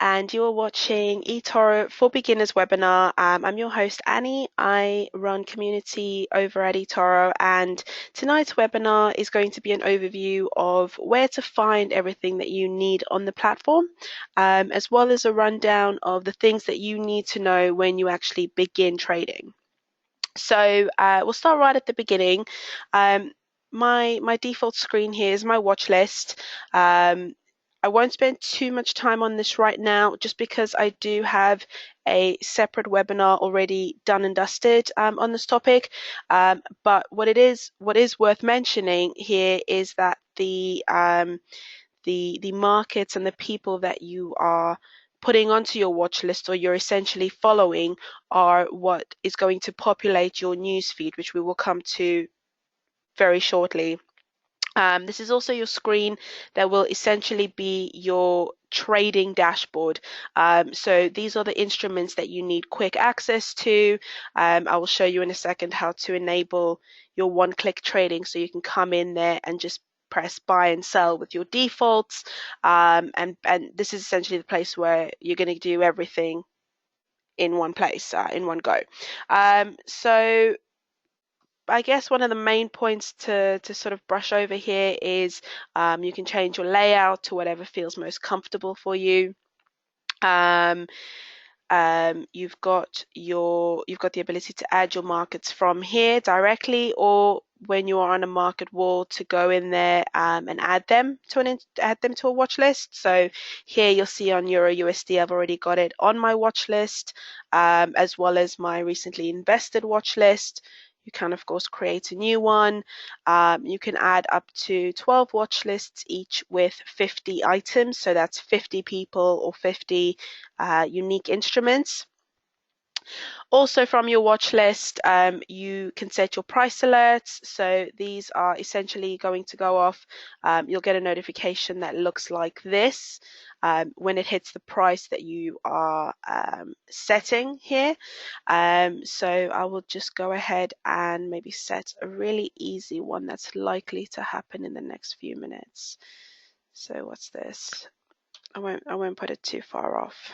and you're watching eToro for Beginners webinar. I'm your host, Annie. I run community over at eToro, and tonight's webinar is going to be an overview of where to find everything that you need on the platform, as well as a rundown of the things that you need to know when you actually begin trading. So we'll start right at the beginning. My default screen here is my watch list. I won't spend too much time on this right now, just because I do have a separate webinar already done and dusted on this topic. But what is worth mentioning here is that the markets and the people that you are putting onto your watch list, or you're essentially following, are what is going to populate your news feed, which we will come to very shortly. This is also your screen that will essentially be your trading dashboard. So these are the instruments that you need quick access to. I will show you in a second how to enable your one-click trading, so you can come in there and just press buy and sell with your defaults. And this is essentially the place where you're going to do everything in one place, in one go. So I guess one of the main points to sort of brush over here is you can change your layout to whatever feels most comfortable for you. You've got the ability to add your markets from here directly, or when you are on a market wall, to go in there and add them to a watch list. So here you'll see on Euro USD, I've already got it on my watch list, as well as my recently invested watch list. You can, of course, create a new one. You can add up to 12 watch lists, each with 50 items. So that's 50 people or 50 unique instruments. Also, from your watch list, you can set your price alerts. So these are essentially going to go off. You'll get a notification that looks like this when it hits the price that you are setting here. So I will just go ahead and maybe set a really easy one that's likely to happen in the next few minutes. So what's this? I won't put it too far off.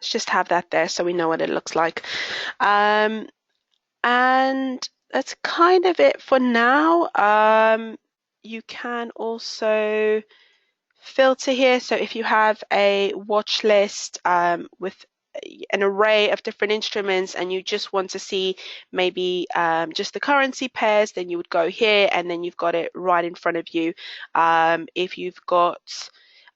Let's just have that there so we know what it looks like. And that's kind of it for now. You can also filter here. So if you have a watch list with an array of different instruments, and you just want to see maybe just the currency pairs, then you would go here, and then you've got it right in front of you. If you've got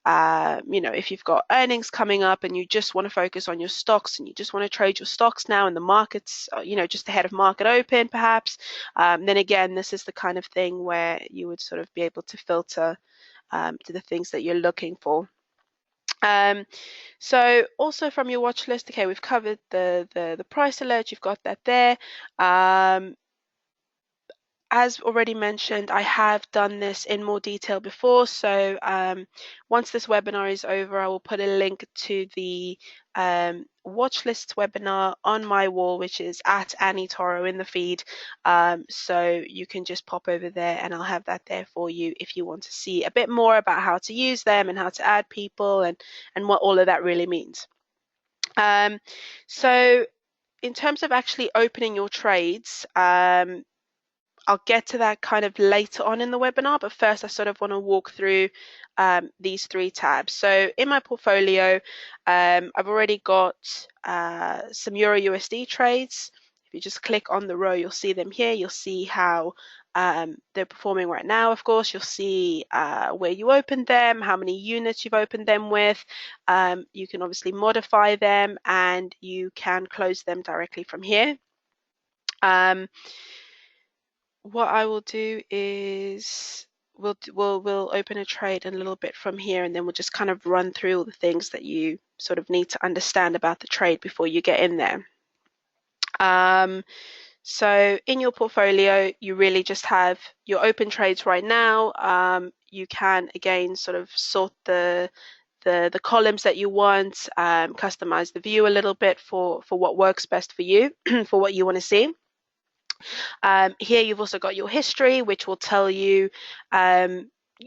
if you've got earnings coming up and you just want to focus on your stocks, and you just want to trade your stocks now in the markets, just ahead of market open perhaps, then again, this is the kind of thing where you would sort of be able to filter to the things that you're looking for. So also from your watch list, okay, we've covered the price alert, you've got that there. As already mentioned, I have done this in more detail before, so once this webinar is over, I will put a link to the watch lists webinar on my wall, which is at eToro in the feed. So you can just pop over there, and I'll have that there for you if you want to see a bit more about how to use them and how to add people and what all of that really means. So in terms of actually opening your trades, I'll get to that kind of later on in the webinar, but first I sort of want to walk through these three tabs. So in my portfolio, I've already got some Euro USD trades. If you just click on the row, you'll see them here. You'll see how they're performing right now. Of course, you'll see where you opened them, how many units you've opened them with. You can obviously modify them, and you can close them directly from here. What I will do is we'll open a trade a little bit from here, and then we'll just kind of run through all the things that you sort of need to understand about the trade before you get in there. So in your portfolio, you really just have your open trades right now. You can again sort of sort the columns that you want, customize the view a little bit for what works best for you, for what you want to see. Here you've also got your history, which will tell you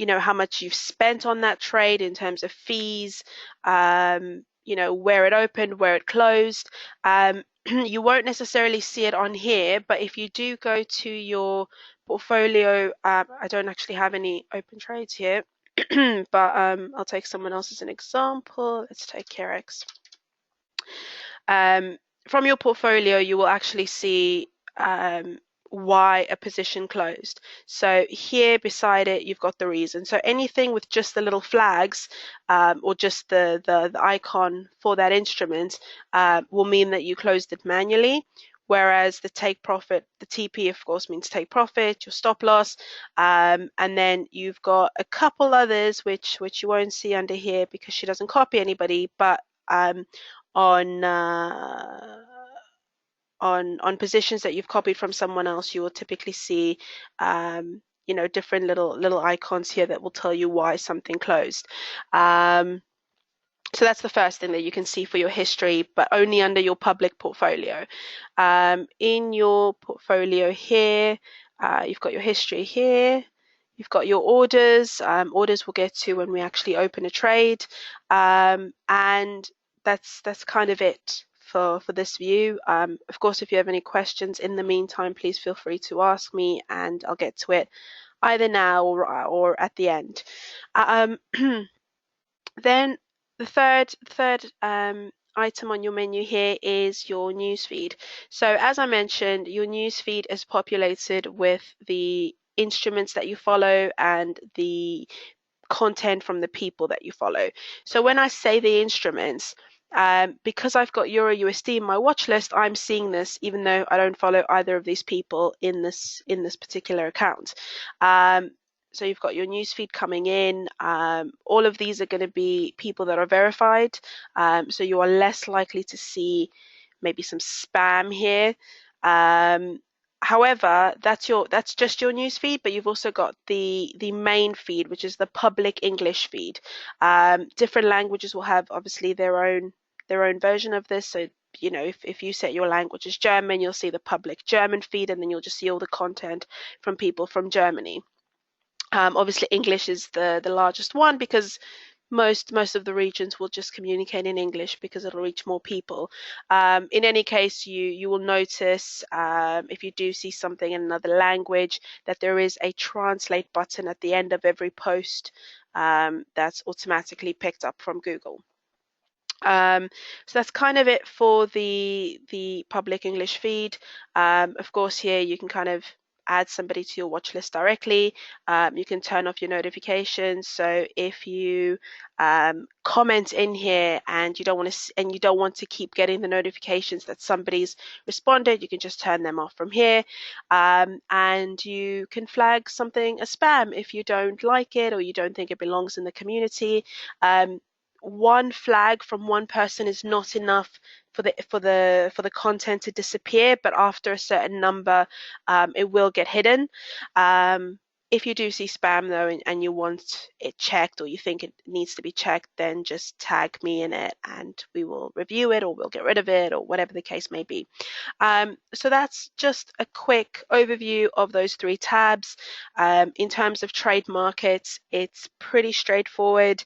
how much you've spent on that trade in terms of fees, where it opened, where it closed. You won't necessarily see it on here, but if you do go to your portfolio, I don't actually have any open trades here, but I'll take someone else as an example. Let's take Carex. From your portfolio, you will actually see why a position closed. So here beside it, you've got the reason. So anything with just the little flags or just the icon for that instrument will mean that you closed it manually. Whereas the take profit, the TP, of course, means take profit, your stop loss, and then you've got a couple others which you won't see under here because she doesn't copy anybody, but on on positions that you've copied from someone else, you will typically see different little icons here that will tell you why something closed. So that's the first thing that you can see for your history, but only under your public portfolio. In your portfolio here, you've got your history here. You've got your orders. Orders we'll get to when we actually open a trade, and that's kind of it for this view. Of course, if you have any questions in the meantime, please feel free to ask me, and I'll get to it either now or at the end. Then the third item on your menu here is your newsfeed. So as I mentioned, your newsfeed is populated with the instruments that you follow and the content from the people that you follow. So when I say the instruments, because I've got Euro USD in my watch list, I'm seeing this even though I don't follow either of these people in this particular account. So you've got your newsfeed coming in. All of these are going to be people that are verified. So you are less likely to see maybe some spam here. However, that's just your news feed, but you've also got the main feed, which is the public English feed. Different languages will have obviously their own version of this. So if you set your language as German, you'll see the public German feed, and then you'll just see all the content from people from Germany. Obviously, English is the largest one because most of the regions will just communicate in English because it'll reach more people. In any case, you will notice if you do see something in another language that there is a translate button at the end of every post that's automatically picked up from Google. So that's kind of it for the public English feed. Of course, here you can kind of add somebody to your watch list directly. You can turn off your notifications. So if you comment in here and you don't want to keep getting the notifications that somebody's responded, you can just turn them off from here. And you can flag something as spam if you don't like it or you don't think it belongs in the community. One flag from one person is not enough for the content to disappear, but after a certain number, it will get hidden. If you do see spam though, and you want it checked or you think it needs to be checked, then just tag me in it and we will review it or we'll get rid of it or whatever the case may be. So that's just a quick overview of those three tabs. In terms of trade markets, it's pretty straightforward.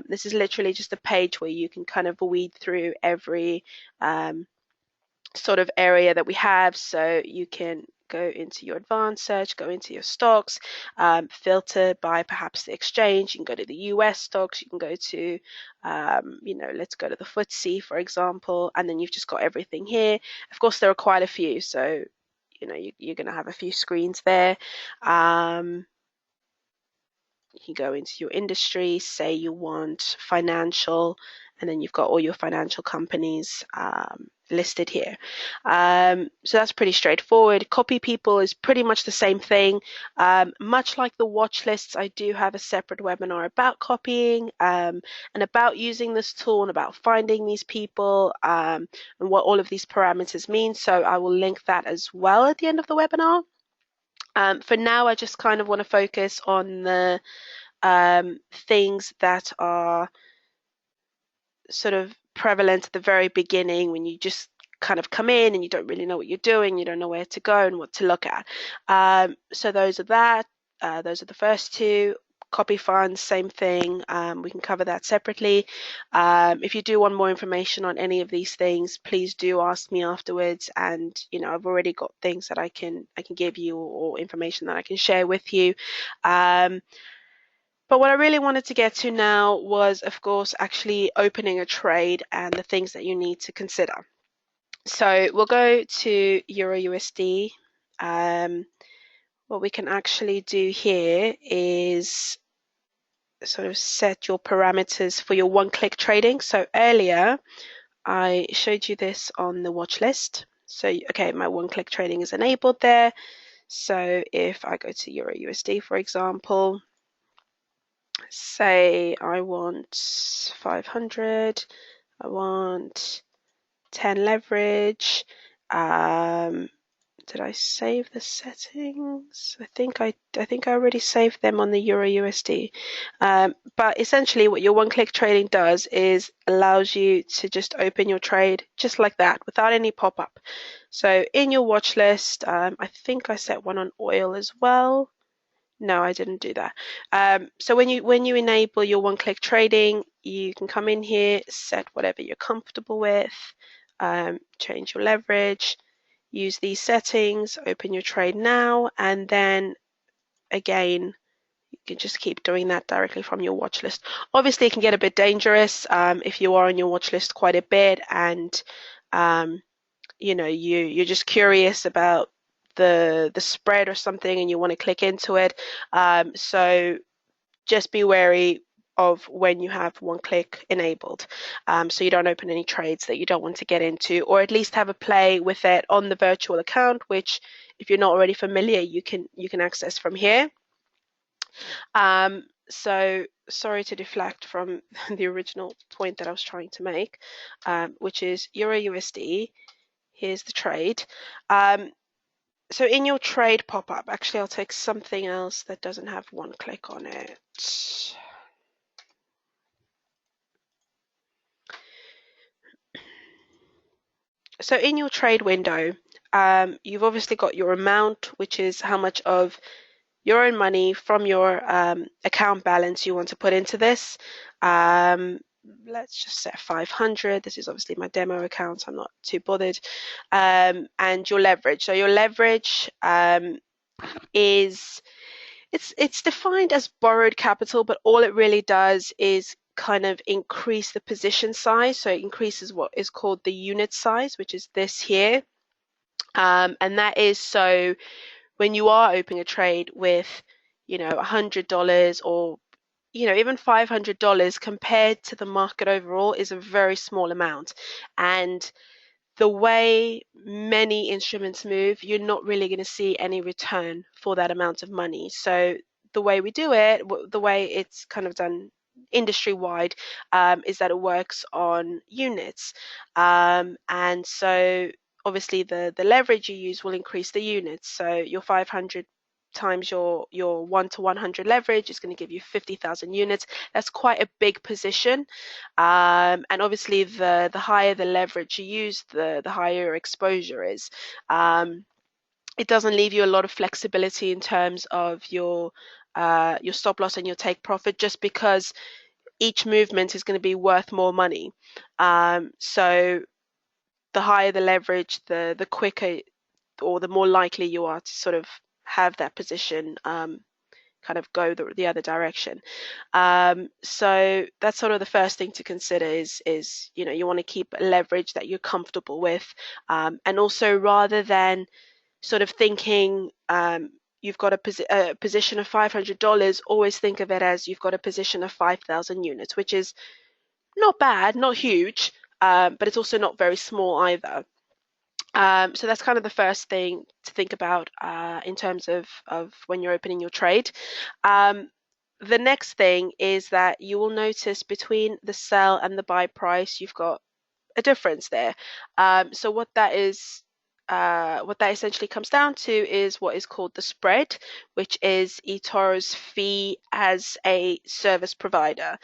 This is literally just a page where you can kind of weed through every sort of area that we have. So you can go into your advanced search, go into your stocks, filter by perhaps the exchange. You can go to the US stocks, you can go to, let's go to the FTSE, for example, and then you've just got everything here. Of course, there are quite a few, so you're going to have a few screens there. You can go into your industry, say you want financial, and then you've got all your financial companies listed here. So that's pretty straightforward. Copy people is pretty much the same thing. Much like the watch lists, I do have a separate webinar about copying and about using this tool and about finding these people and what all of these parameters mean. So I will link that as well at the end of the webinar. For now, I just kind of want to focus on the things that are sort of prevalent at the very beginning when you just kind of come in and you don't really know what you're doing, you don't know where to go and what to look at. So those are the first two. copy funds, same thing. We can cover that separately. If you do want more information on any of these things, please do ask me afterwards. And I've already got things that I can give you, or information that I can share with you. But what I really wanted to get to now was, of course, actually opening a trade and the things that you need to consider. So we'll go to Euro USD. What we can actually do here is sort of set your parameters for your one-click trading. So earlier I showed you this on the watch list. So okay, my one-click trading is enabled there. So if I go to Euro USD, for example, say I want 500, I want 10 leverage. Did I save the settings? I think I already saved them on the Euro USD. But essentially what your one-click trading does is allows you to just open your trade just like that without any pop-up. So in your watch list, I think I set one on oil as well. No, I didn't do that. So when you enable your one-click trading, you can come in here, set whatever you're comfortable with, change your leverage, use these settings, open your trade now, and then again, you can just keep doing that directly from your watch list. Obviously, it can get a bit dangerous if you are on your watch list quite a bit, and you're just curious about the spread or something, and you want to click into it. So just be wary of when you have one click enabled, so you don't open any trades that you don't want to get into, or at least have a play with it on the virtual account, which if you're not already familiar, you can access from here. So sorry to deflect from the original point that I was trying to make, which is Euro USD. Here's the trade. So in your trade pop-up, actually I'll take something else that doesn't have one click on it. So in your trade window, you've obviously got your amount, which is how much of your own money from your account balance you want to put into this. Let's just set 500. This is obviously my demo account, so I'm not too bothered. And your leverage. So your leverage is it's defined as borrowed capital, but all it really does is kind of increase the position size. So it increases what is called the unit size, which is this here. And that is so when you are opening a trade with, $100 or, even $500 compared to the market overall is a very small amount. And the way many instruments move, you're not really going to see any return for that amount of money. So the way we do it, the way it's kind of done industry-wide, is that it works on units. And so obviously the leverage you use will increase the units. So your 500 times your 1 to 100 leverage is going to give you 50,000 units. That's quite a big position, and obviously the higher the leverage you use, the higher your exposure is. It doesn't leave you a lot of flexibility in terms of your stop loss and your take profit, just because each movement is going to be worth more money. So the higher the leverage, the quicker or the more likely you are to sort of have that position kind of go the other direction. So that's sort of the first thing to consider is you want to keep leverage that you're comfortable with, and also rather than sort of thinking you've got a position of $500, always think of it as you've got a position of 5,000 units, which is not bad, not huge, but it's also not very small either. So that's kind of the first thing to think about in terms of when you're opening your trade. The next thing is that you will notice between the sell and the buy price, you've got a difference there. So what that essentially comes down to is what is called the spread, which is eToro's fee as a service provider.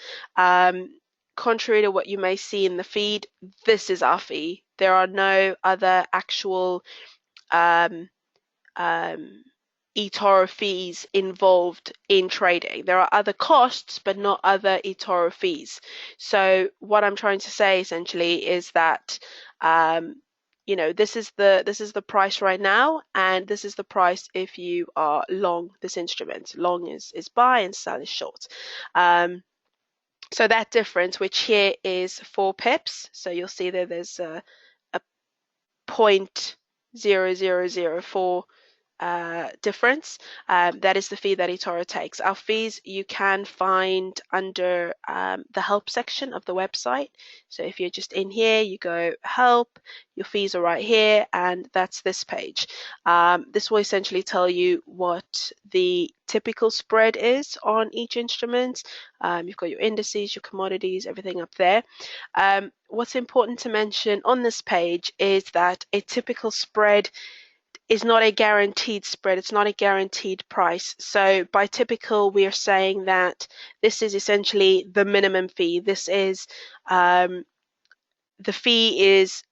Contrary to what you may see in the feed, this is our fee. There are no other actual eToro fees involved in trading. There are other costs, but not other eToro fees. So what I'm trying to say essentially is that this is the price right now, and this is the price if you are long this instrument. Long is buy and sell is short. So that difference, which here is 4 pips, so you'll see that there's a 0.0004 difference. That is the fee that eToro takes. Our fees you can find under the help section of the website. So if you're just in here, you go help, your fees are right here, and that's this page. This will essentially tell you what the typical spread is on each instrument. You've got your indices, your commodities, everything up there. What's important to mention on this page is that a typical spread is not a guaranteed spread. It's not a guaranteed price. So by typical, we are saying that this is essentially the minimum fee. This is the fee is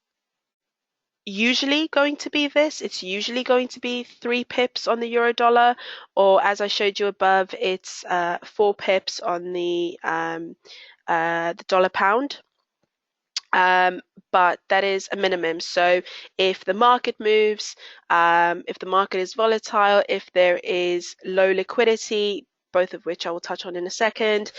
usually going to be this. It's usually going to be 3 pips on the euro dollar, or as I showed you above, it's 4 pips on the dollar pound. But that is a minimum. So if the market moves, if the market is volatile, if there is low liquidity, both of which I will touch on in a second,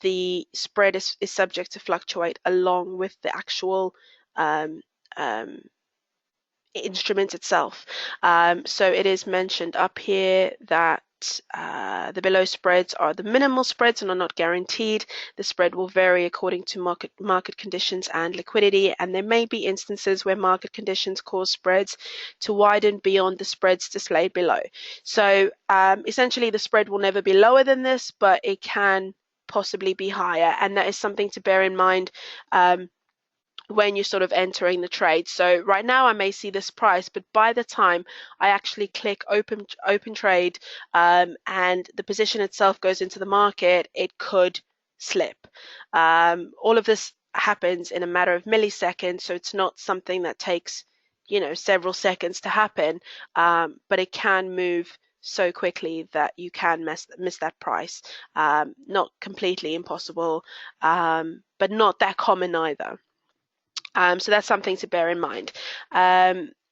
the spread is subject to fluctuate along with the actual um, um, instrument itself. So it is mentioned up here that the below spreads are the minimal spreads and are not guaranteed. The spread will vary according to market conditions and liquidity, and there may be instances where market conditions cause spreads to widen beyond the spreads displayed below. So essentially the spread will never be lower than this, but it can possibly be higher, and that is something to bear in mind when you're sort of entering the trade. So right now I may see this price, but by the time I actually click open trade and the position itself goes into the market, it could slip. All of this happens in a matter of milliseconds, so it's not something that takes several seconds to happen, but it can move so quickly that you can miss that price. Not completely impossible, but not that common either. So that's something to bear in mind.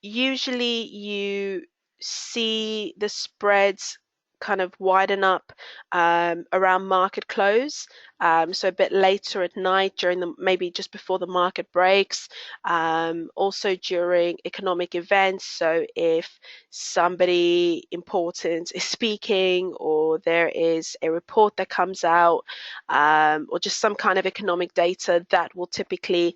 Usually you see the spreads kind of widen up around market close, so a bit later at night during maybe just before the market breaks, also during economic events. So if somebody important is speaking, or there is a report that comes out, or just some kind of economic data, that will typically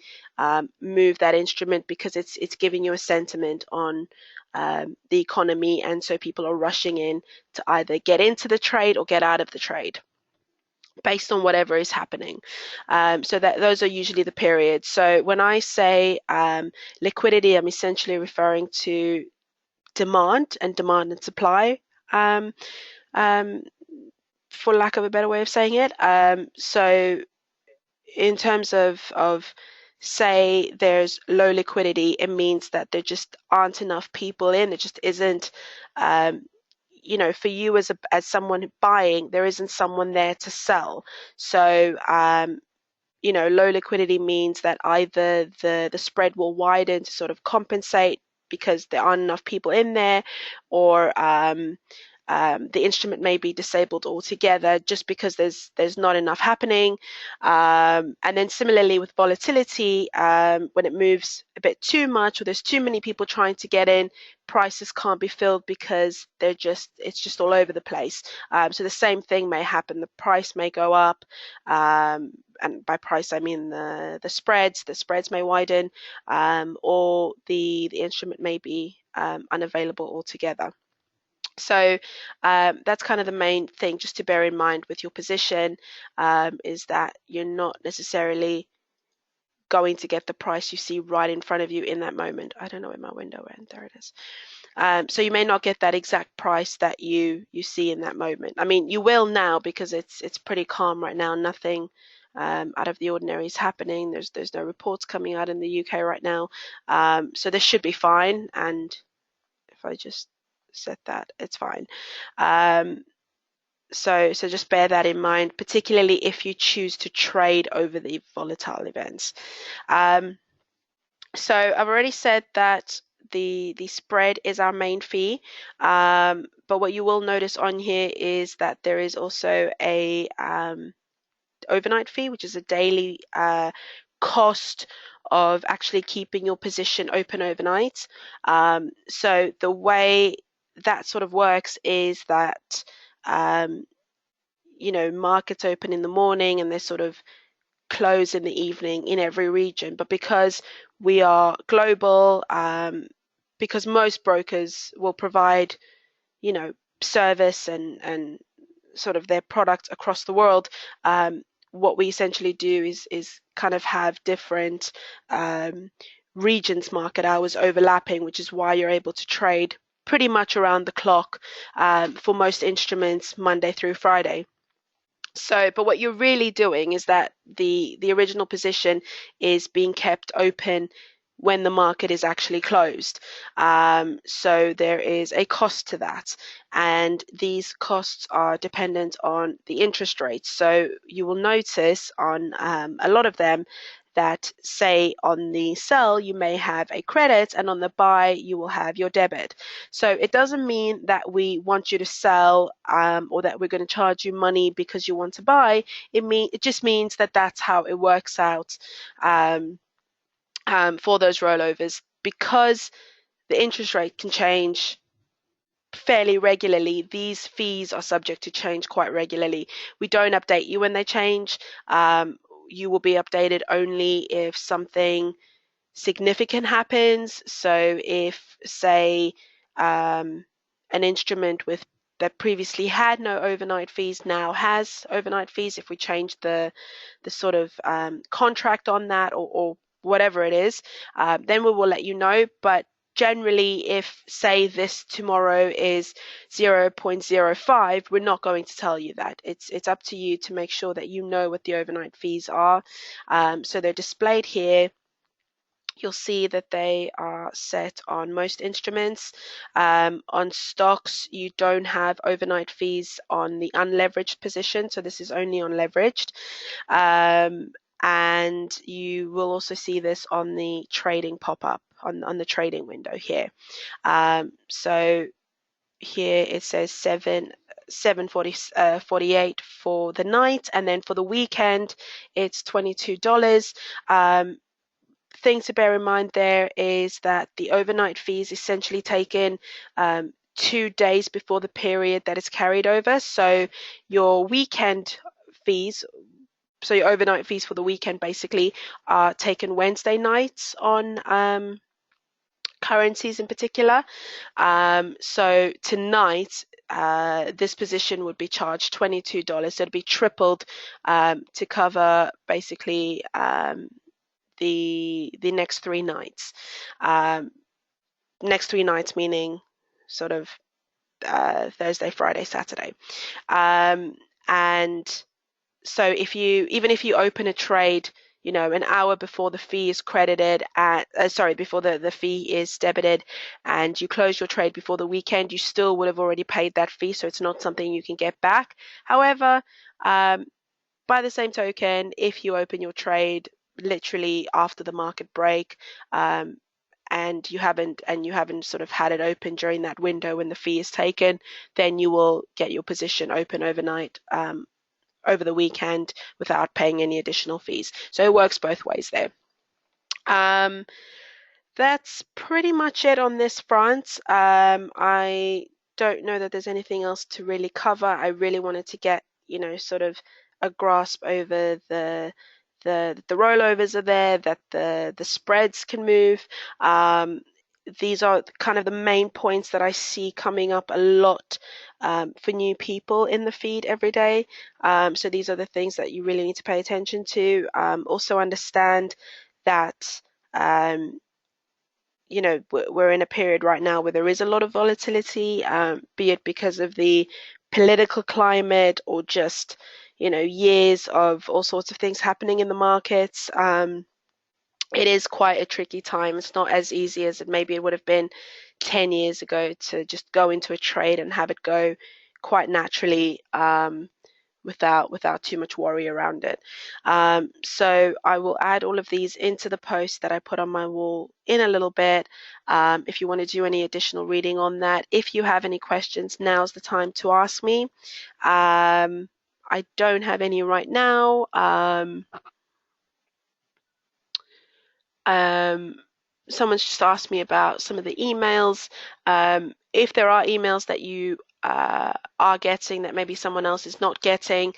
move that instrument, because it's giving you a sentiment on the economy, and so people are rushing in to either get into the trade or get out of the trade based on whatever is happening. So that those are usually the periods. So when I say liquidity, I'm essentially referring to demand and supply, for lack of a better way of saying it. So in terms of say there's low liquidity, it means that there just aren't enough people in. There just isn't, for you as someone buying, there isn't someone there to sell. So low liquidity means that either the spread will widen to sort of compensate because there aren't enough people in there, or the instrument may be disabled altogether just because there's not enough happening. And then similarly with volatility, when it moves a bit too much, or there's too many people trying to get in, prices can't be filled because it's just all over the place. So the same thing may happen. The price may go up, and by price I mean the spreads. The spreads may widen, or the instrument may be unavailable altogether. So that's kind of the main thing just to bear in mind with your position, is that you're not necessarily going to get the price you see right in front of you in that moment. I don't know where my window went. There it is. So you may not get that exact price that you see in that moment. I mean, you will now, because it's pretty calm right now. Nothing out of the ordinary is happening. There's no reports coming out in the UK right now. So this should be fine. And if I just set that. It's fine. So just bear that in mind, particularly if you choose to trade over the volatile events. So I've already said that the spread is our main fee, but what you will notice on here is that there is also a overnight fee, which is a daily cost of actually keeping your position open overnight. So the way that sort of works is that markets open in the morning and they sort of close in the evening in every region. But because we are global, because most brokers will provide, service and sort of their product across the world, what we essentially do is kind of have different regions market hours overlapping, which is why you're able to trade pretty much around the clock for most instruments Monday through Friday. So, but what you're really doing is that the original position is being kept open when the market is actually closed. So there is a cost to that, and these costs are dependent on the interest rates. So you will notice on a lot of them that, say, on the sell you may have a credit and on the buy you will have your debit. So it doesn't mean that we want you to sell or that we're going to charge you money because you want to buy. It just means that that's how it works out for those rollovers, because the interest rate can change fairly regularly. These fees are subject to change quite regularly. We don't update you when they change. You will be updated only if something significant happens. So if, say, an instrument with that previously had no overnight fees now has overnight fees, if we change the sort of contract on that, or whatever it is, then we will let you know. But generally, if, say, this tomorrow is 0.05, we're not going to tell you that. It's up to you to make sure that you know what the overnight fees are. So they're displayed here. You'll see that they are set on most instruments. On stocks, you don't have overnight fees on the unleveraged position, so this is only on leveraged. And you will also see this on the trading pop-up, on the trading window here. So here it says 7:48 for the night, and then for the weekend it's $22. Thing to bear in mind there is that the overnight fee is essentially taken 2 days before the period that is carried over. So your weekend fees, so your overnight fees for the weekend basically are taken Wednesday nights on currencies in particular. So tonight, this position would be charged $22. So it'd be tripled to cover basically the next 3 nights. Next 3 nights meaning sort of Thursday, Friday, Saturday. And so even if you open a trade, an hour before the fee is credited before the fee is debited, and you close your trade before the weekend, you still would have already paid that fee, so it's not something you can get back. However, by the same token, if you open your trade literally after the market break, and you haven't sort of had it open during that window when the fee is taken, then you will get your position open overnight over the weekend without paying any additional fees. So it works both ways there. That's pretty much it on this front. I don't know that there's anything else to really cover. I really wanted to get, sort of a grasp over the rollovers are there, that the spreads can move. These are kind of the main points that I see coming up a lot for new people in the feed every day. So these are the things that you really need to pay attention to. Also understand that we're in a period right now where there is a lot of volatility, be it because of the political climate or just years of all sorts of things happening in the markets. It is quite a tricky time. It's not as easy as maybe it would have been 10 years ago to just go into a trade and have it go quite naturally, without too much worry around it. So I will add all of these into the post that I put on my wall in a little bit. If you want to do any additional reading on that, if you have any questions, now's the time to ask me. I don't have any right now. Um, Someone's just asked me about some of the emails. If there are emails that you are getting that maybe someone else is not getting,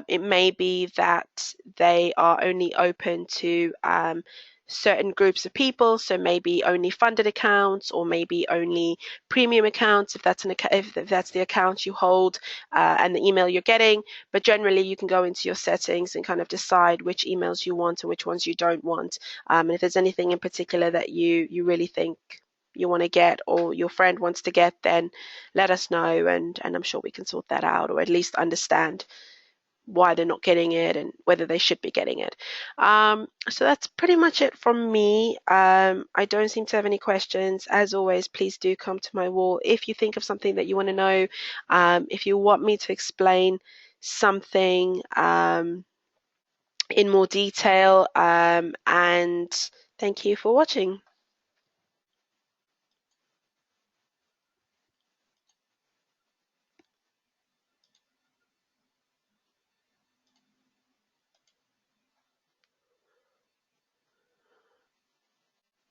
it may be that they are only open to certain groups of people, so maybe only funded accounts, or maybe only premium accounts if that's if that's the account you hold, and the email you're getting. But generally you can go into your settings and kind of decide which emails you want and which ones you don't want. And if there's anything in particular that you really think you want to get, or your friend wants to get, then let us know, and I'm sure we can sort that out, or at least understand why they're not getting it and whether they should be getting it. So that's pretty much it from me. I don't seem to have any questions. As always, please do come to my wall if you think of something that you want to know. If you want me to explain something in more detail, and thank you for watching.